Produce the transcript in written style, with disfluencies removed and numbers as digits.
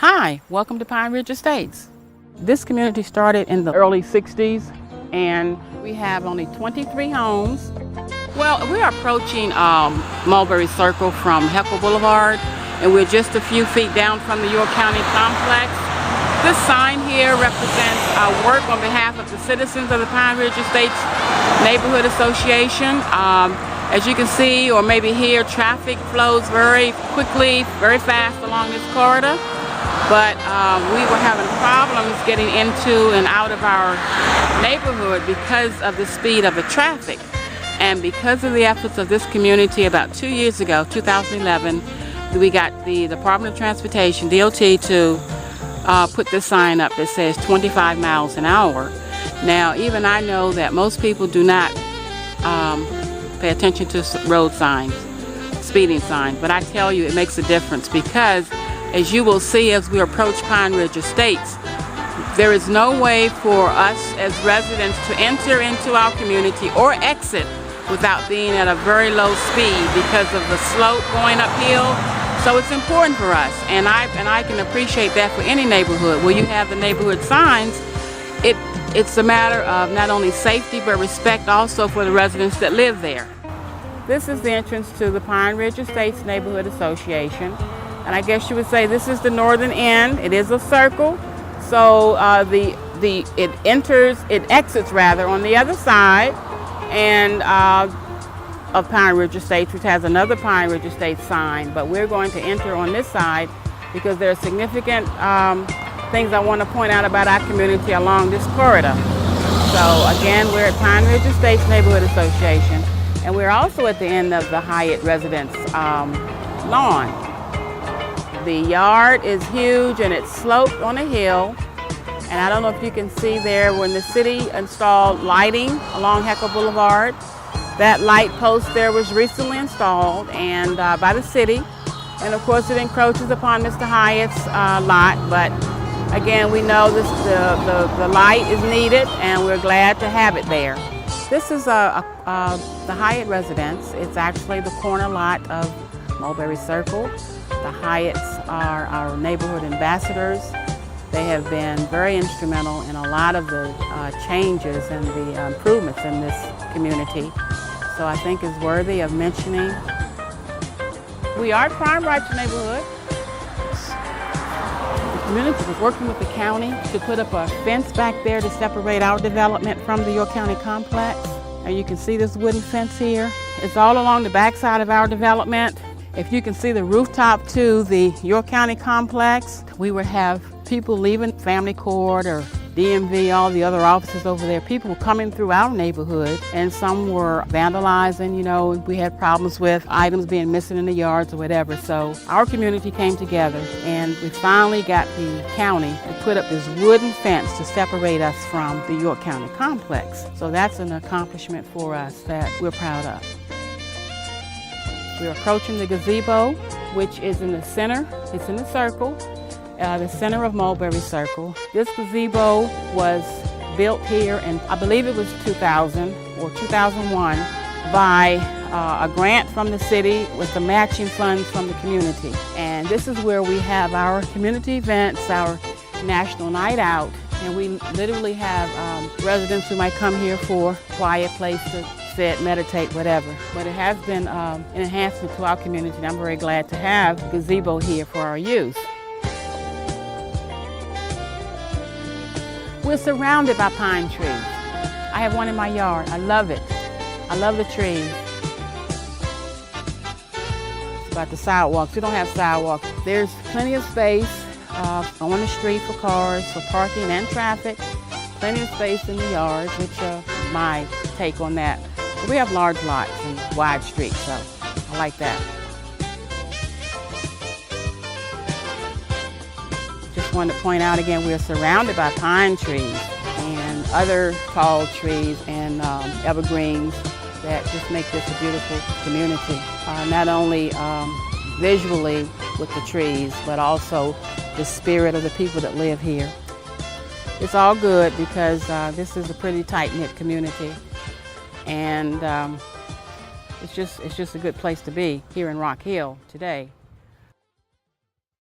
Hi, welcome to Pineridge Estates. This community started in the early 60s and we have only 23 homes. Well, we're approaching Mulberry Circle from Heckle Boulevard and we're just a few feet down from the York County complex. This sign here represents our work on behalf of the citizens of the Pineridge Estates Neighborhood Association. As you can see or maybe hear, traffic flows very quickly, very fast along this corridor. But we were having problems getting into and out of our neighborhood because of the speed of the traffic. And because of the efforts of this community about 2 years ago, 2011, we got the Department of Transportation, DOT, to put this sign up that says 25 miles an hour. Now, even I know that most people do not pay attention to road signs, speeding signs, but I tell you it makes a difference because as you will see as we approach Pineridge Estates, there is no way for us as residents to enter into our community or exit without being at a very low speed because of the slope going uphill. So it's important for us, and I can appreciate that for any neighborhood where you have the neighborhood signs. It's a matter of not only safety but respect also for the residents that live there. This is the entrance to the Pineridge Estates Neighborhood Association. And I guess you would say this is the northern end. It is a circle, so it exits rather on the other side, and of Pineridge Estates, which has another Pineridge Estates sign. But we're going to enter on this side because there are significant things I want to point out about our community along this corridor. So again, we're at Pineridge Estates Neighborhood Association, and we're also at the end of the Hyatt residence lawn. The yard is huge and it's sloped on a hill. And I don't know if you can see there when the city installed lighting along Heckle Boulevard. That light post there was recently installed and by the city. And of course it encroaches upon Mr. Hyatt's lot. But again, we know the light is needed and we're glad to have it there. This is the Hyatt residence. It's actually the corner lot of Mulberry Circle. The Hyatts are our neighborhood ambassadors. They have been very instrumental in a lot of the changes and the improvements in this community. So I think is worthy of mentioning. We are Pineridge neighborhood. The community was working with the county to put up a fence back there to separate our development from the York County complex. And you can see this wooden fence here. It's all along the backside of our development. If you can see the rooftop to the York County complex, we would have people leaving Family Court or DMV, all the other offices over there. People were coming through our neighborhood and some were vandalizing, you know, we had problems with items being missing in the yards or whatever. So our community came together and we finally got the county to put up this wooden fence to separate us from the York County complex. So that's an accomplishment for us that we're proud of. We're approaching the gazebo, which is in the center. It's in the circle, the center of Mulberry Circle. This gazebo was built here, and I believe it was 2000 or 2001, by a grant from the city with the matching funds from the community. And this is where we have our community events, our National Night Out, and we literally have residents who might come here for a quiet place to sit, meditate, whatever. But it has been an enhancement to our community, and I'm very glad to have a gazebo here for our use. We're surrounded by pine trees. I have one in my yard. I love it. I love the trees. It's about the sidewalks. We don't have sidewalks. There's plenty of space on the street for cars, for parking and traffic. Plenty of space in the yards, which is my take on that. We have large lots and wide streets, so I like that. Just wanted to point out again, we're surrounded by pine trees and other tall trees and evergreens that just make this a beautiful community. Not only visually with the trees, but also the spirit of the people that live here. It's all good because this is a pretty tight-knit community. And it's just a good place to be here in Rock Hill today.